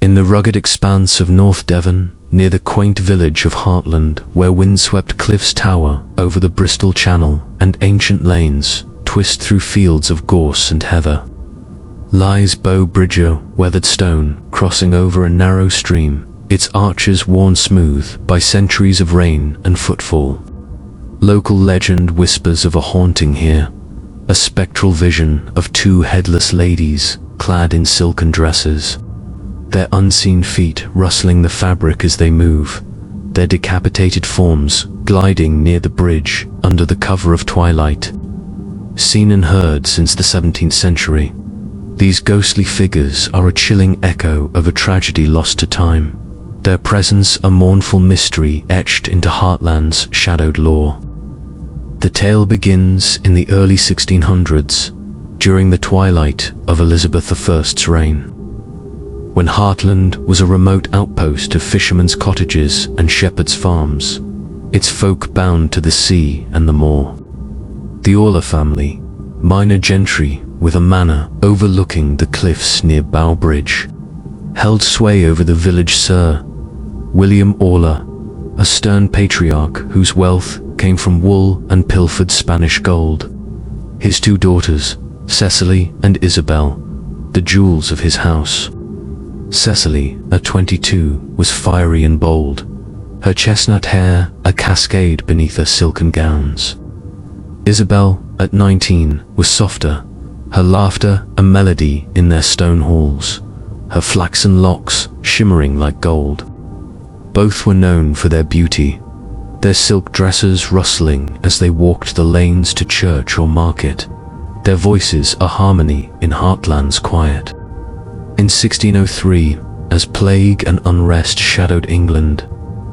In the rugged expanse of North Devon, near the quaint village of Hartland, where windswept cliffs tower over the Bristol Channel and ancient lanes twist through fields of gorse and heather, lies Bow Bridge, a weathered stone crossing over a narrow stream, its arches worn smooth by centuries of rain and footfall. Local legend whispers of a haunting here, a spectral vision of two headless ladies clad in silken dresses, their unseen feet rustling the fabric as they move, their decapitated forms gliding near the bridge under the cover of twilight. Seen and heard since the 17th century, these ghostly figures are a chilling echo of a tragedy lost to time, their presence a mournful mystery etched into Hartland's shadowed lore. The tale begins in the early 1600s, during the twilight of Elizabeth I's reign, when Hartland was a remote outpost of fishermen's cottages and shepherds' farms, its folk bound to the sea and the moor. The Orla family, minor gentry with a manor overlooking the cliffs near Bow Bridge, held sway over the village. Sir William Orla, a stern patriarch whose wealth came from wool and pilfered Spanish gold. His two daughters, Cecily and Isabel, the jewels of his house. Cecily, at 22, was fiery and bold, her chestnut hair a cascade beneath her silken gowns. Isabel, at 19, was softer, her laughter a melody in their stone halls, her flaxen locks shimmering like gold. Both were known for their beauty, their silk dresses rustling as they walked the lanes to church or market, their voices a harmony in Hartland's quiet. In 1603, as plague and unrest shadowed England,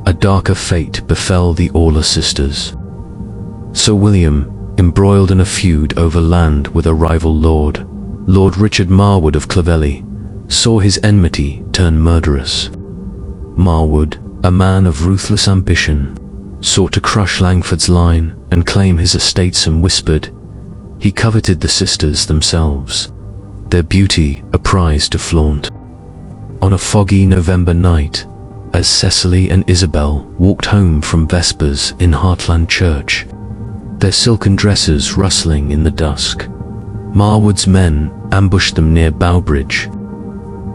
a darker fate befell the Orla sisters. Sir William, embroiled in a feud over land with a rival Lord Richard Marwood of Clovelly, saw his enmity turn murderous. Marwood, a man of ruthless ambition, sought to crush Langford's line and claim his estates, and whispered he coveted the sisters themselves, their beauty a prize to flaunt. On a foggy November night, as Cecily and Isabel walked home from Vespers in Hartland Church, their silken dresses rustling in the dusk, Marwood's men ambushed them near Bow Bridge.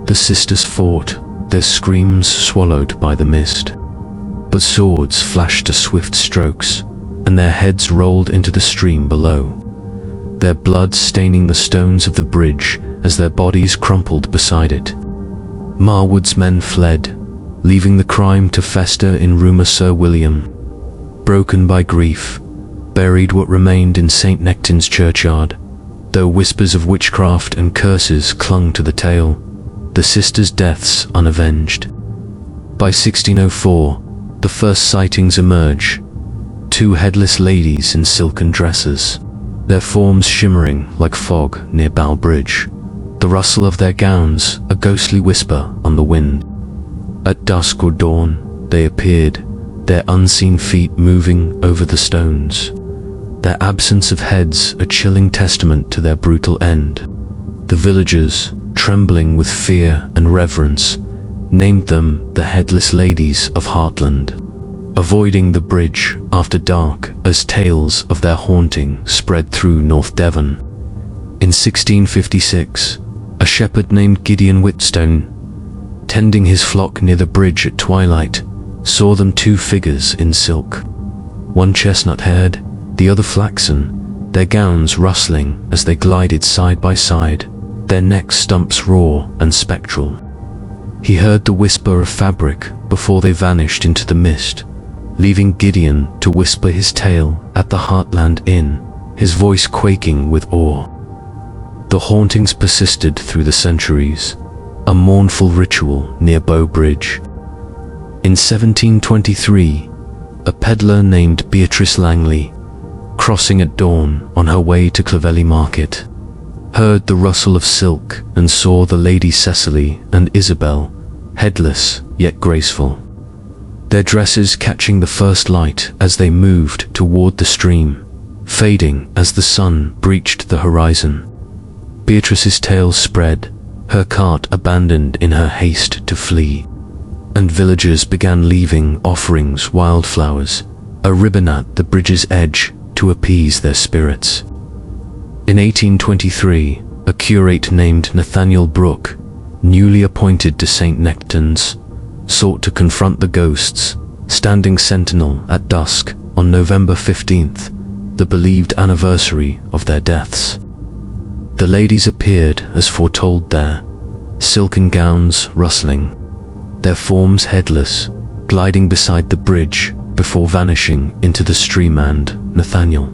The sisters fought, their screams swallowed by the mist, but swords flashed to swift strokes, and their heads rolled into the stream below, their blood staining the stones of the bridge as their bodies crumpled beside it. Marwood's men fled, leaving the crime to fester in rumour. Sir William, broken by grief, buried what remained in St. Nectan's churchyard, though whispers of witchcraft and curses clung to the tale, the sisters' deaths unavenged. By 1604, the first sightings emerge, two headless ladies in silken dresses, their forms shimmering like fog near Bow Bridge, the rustle of their gowns a ghostly whisper on the wind. At dusk or dawn they appeared, their unseen feet moving over the stones, their absence of heads a chilling testament to their brutal end. The villagers, trembling with fear and reverence, named them the Headless Ladies of Hartland, avoiding the bridge after dark as tales of their haunting spread through North Devon. In 1656, a shepherd named Gideon Whitstone, tending his flock near the bridge at twilight, saw them, two figures in silk, one chestnut-haired, the other flaxen, their gowns rustling as they glided side by side, their neck stumps raw and spectral. He heard the whisper of fabric before they vanished into the mist, leaving Gideon to whisper his tale at the Hartland Inn, his voice quaking with awe. The hauntings persisted through the centuries, a mournful ritual near Bow Bridge. In 1723, a peddler named Beatrice Langley, crossing at dawn on her way to Clovelly Market, heard the rustle of silk and saw the Lady Cecily and Isabel, headless yet graceful, their dresses catching the first light as they moved toward the stream, fading as the sun breached the horizon. Beatrice's tale spread, her cart abandoned in her haste to flee, and villagers began leaving offerings, wildflowers, a ribbon at the bridge's edge to appease their spirits. In 1823, a curate named Nathaniel Brooke, newly appointed to St. Nectan's, sought to confront the ghosts, standing sentinel at dusk on November 15th, the believed anniversary of their deaths. The ladies appeared as foretold there, silken gowns rustling, their forms headless, gliding beside the bridge before vanishing into the stream. And Nathaniel,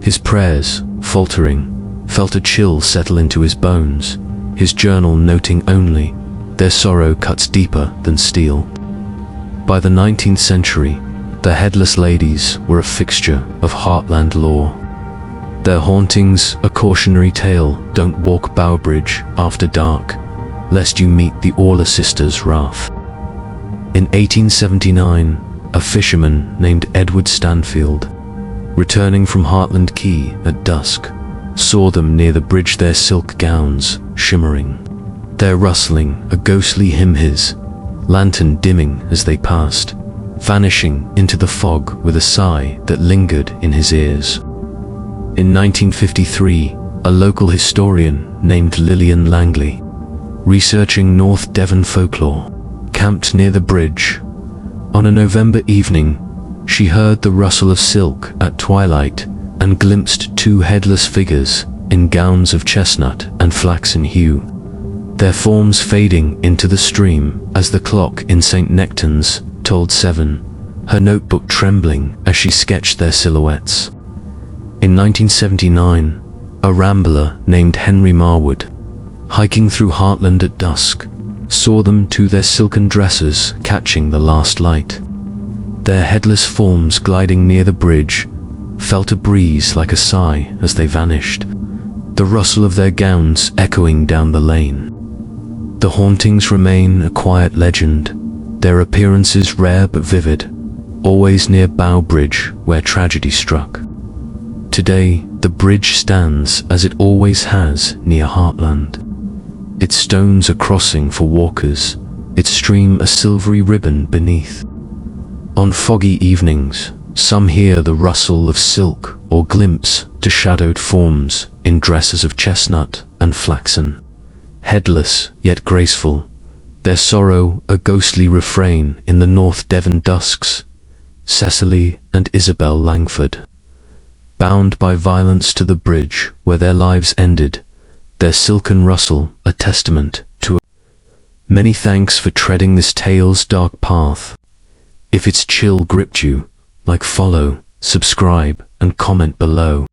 his prayers faltering, felt a chill settle into his bones, his journal noting only, "Their sorrow cuts deeper than steel." By the 19th century, the headless ladies were a fixture of Hartland lore. Their hauntings a cautionary tale: don't walk Bowbridge after dark, lest you meet the Orla sisters' wrath. In 1879, a fisherman named Edward Stanfield, returning from Hartland Quay at dusk, saw them near the bridge, their silk gowns shimmering, their rustling a ghostly hymn, his lantern dimming as they passed, vanishing into the fog with a sigh that lingered in his ears. In 1953, a local historian named Lillian Langley, researching North Devon folklore, camped near the bridge. On a November evening, she heard the rustle of silk at twilight and glimpsed two headless figures in gowns of chestnut and flaxen hue, their forms fading into the stream as the clock in St. Nectan's told 7, her notebook trembling as she sketched their silhouettes. In 1979, a rambler named Henry Marwood, hiking through Hartland at dusk, saw them to their silken dresses catching the last light. Their headless forms gliding near the bridge, felt a breeze like a sigh as they vanished, the rustle of their gowns echoing down the lane. The hauntings remain a quiet legend, their appearances rare but vivid, always near Bowbridge where tragedy struck. Today, the bridge stands as it always has near Hartland. Its stones a crossing for walkers, its stream a silvery ribbon beneath. On foggy evenings, some hear the rustle of silk or glimpse shadowed forms in dresses of chestnut and flaxen, headless yet graceful, their sorrow a ghostly refrain in the North Devon dusks. Cecily and Isabel Langford, bound by violence to the bridge where their lives ended, their silken rustle a testament to Many thanks for treading this tale's dark path. If its chill gripped you, follow, subscribe, and comment below.